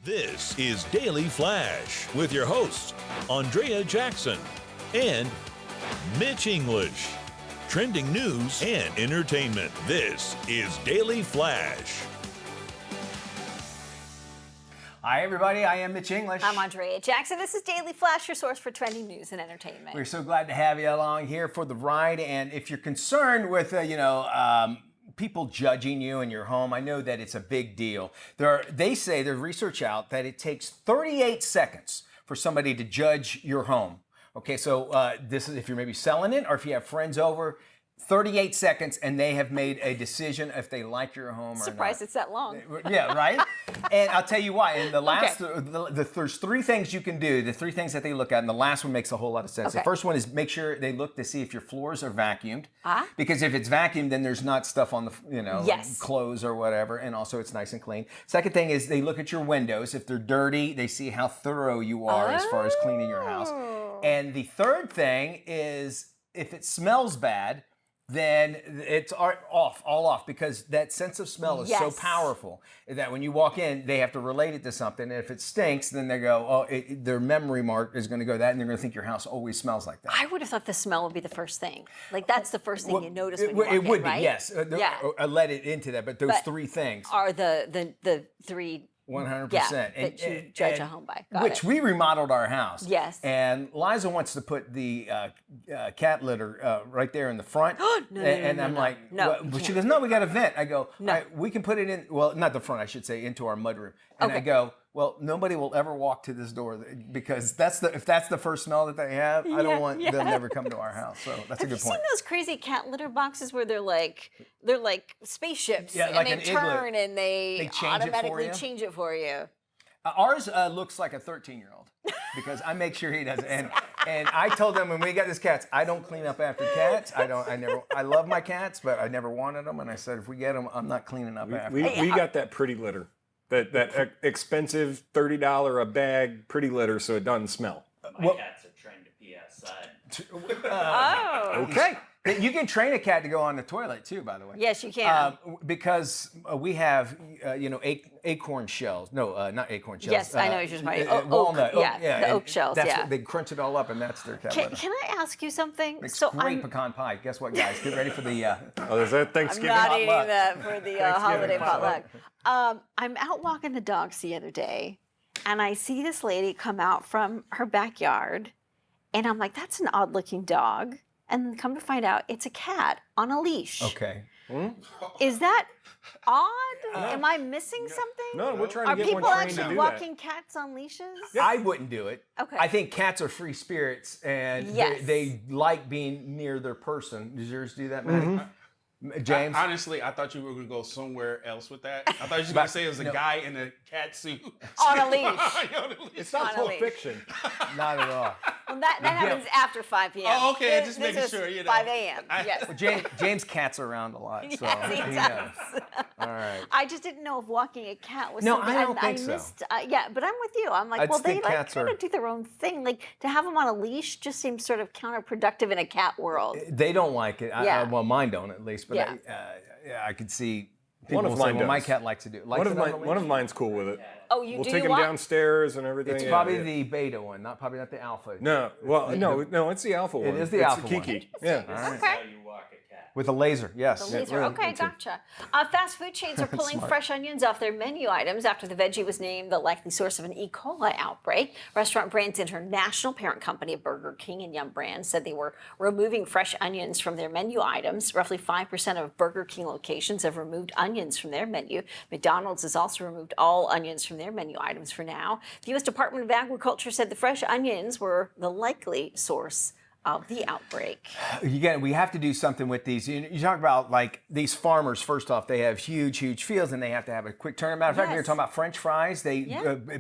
This is Daily Flash with your hosts, Andrea Jackson and Mitch English. Trending news and entertainment. This is Daily Flash. Hi, everybody. I am Mitch English. I'm Andrea Jackson. This is Daily Flash, your source for trending news and entertainment. We're so glad to have you along here for the ride. And if you're concerned with, people judging you in your home, I know that it's a big deal. They say there's research out that it takes 38 seconds for somebody to judge your home. Okay, so this is if you're maybe selling it or if you have friends over. 38 seconds, and they have made a decision if they like your home or not. Surprised it's that long. Yeah, right? And I'll tell you why. In the last, there's three things you can do, the three things that they look at, and the last one makes a whole lot of sense. Okay. The first one is make sure they look to see if your floors are vacuumed. Because if it's vacuumed, then there's not stuff on the, Yes. clothes or whatever, and also it's nice and clean. Second thing is they look at your windows. If they're dirty, they see how thorough you are as far as cleaning your house. And the third thing is if it smells bad, then it's all off, because that sense of smell is so powerful that when you walk in, they have to relate it to something. And if it stinks, then they go, their memory mark is going to go that, and they're going to think your house always smells like that. I would have thought the smell would be the first thing. Like, that's the first thing you notice when you walk in, It would right? be, yes. Let it into that, but those three things are the three 100%. that you judge a home by. Got we remodeled our house. Yes. And Liza wants to put the cat litter right there in the front. I'm like, but she goes, no, we got a vent. I go, no. All right, we can put it in, well, not the front, I should say, into our mudroom. And I go, well, nobody will ever walk to this door because if that's the first smell that they have, I don't want them to ever come to our house. So that's a good point. Have you seen those crazy cat litter boxes where they're like spaceships, Yeah, and like they an turn igloo. and they change automatically change it for you? Ours looks like a 13-year-old because I make sure he doesn't. And I told them when we got these cats, I don't clean up after cats. I love my cats, but I never wanted them. And I said, if we get them, I'm not cleaning up after. We got that pretty litter, that expensive $30 a bag pretty litter, so it doesn't smell. My cats are trained to pee outside. Okay. You can train a cat to go on the toilet too, by the way. Yes, you can. Because we have, acorn shells. No, not acorn shells. Yes, I know what you're talking about. Walnut. The oak shells. What, they crunch it all up, and that's their cat litter. Can I ask you something? Makes great pecan pie. Guess what, guys? Get ready for the. Is that Thanksgiving? I'm not eating potluck? that for the holiday potluck. I'm out walking the dogs the other day, and I see this lady come out from her backyard, and I'm like, that's an odd-looking dog. And then come to find out, it's a cat on a leash. Okay. Is that odd? Am I missing something? No, we're trying to get one people trained to do actually that. walking cats on leashes? I wouldn't do it. Okay. I think cats are free spirits, and they like being near their person. Does yours do that, Maddie? James? Honestly, I thought you were going to go somewhere else with that. I thought you were going to say it was a guy in a cat suit. On a leash. It's not Pulp Fiction. Not at all. Well, that happens after 5 p.m. Oh, okay, This just making is sure, 5 a.m. Yes. Well, James cats around a lot, so Yes, he he does. knows. All right. I just didn't know if walking a cat was No, something I don't think I so. missed. But I'm with you. I'm like, I well, just they think like cats kind are- of do their own thing. Like, to have them on a leash just seems sort of counterproductive in a cat world. They don't like it. Yeah. Well, mine don't at least, but Yeah. I could see people One of say, mine well, my does. cat likes to do it. One of mine's cool with it. Oh, you We'll do take you him walk? downstairs and everything. It's yeah, probably yeah. the beta one, probably not the alpha. No, no, it's the alpha one. is the it's alpha one. Kiki. Yeah. Okay. How you walk a cat. With a laser, yes. The laser. Okay, gotcha. Fast food chains are pulling smart. fresh onions off their menu items after the veggie was named the likely source of an E. coli outbreak. Restaurant Brands International, parent company of Burger King and Yum Brands, said they were removing fresh onions from their menu items. Roughly 5% of Burger King locations have removed onions from their menu. McDonald's has also removed all onions from their menu items for now. The U.S. Department of Agriculture said the fresh onions were the likely source of the outbreak. We have to do something with these. You talk about like these farmers. First off, they have huge fields, and they have to have a quick turnaround. Matter of fact, we were talking about French fries.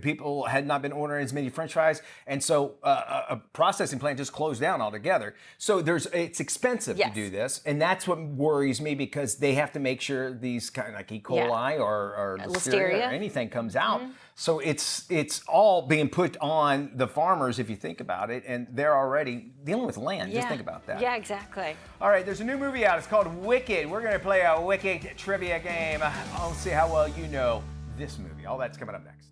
People had not been ordering as many French fries, and so a processing plant just closed down altogether. So it's expensive to do this, and that's what worries me because they have to make sure these kind of like E. coli or listeria or anything comes out. So it's all being put on the farmers if you think about it, and they're already dealing with land. Just think about that. Yeah, exactly. All right, there's a new movie out. It's called Wicked. We're going to play a Wicked trivia game. I'll see how well you know this movie. All that's coming up next.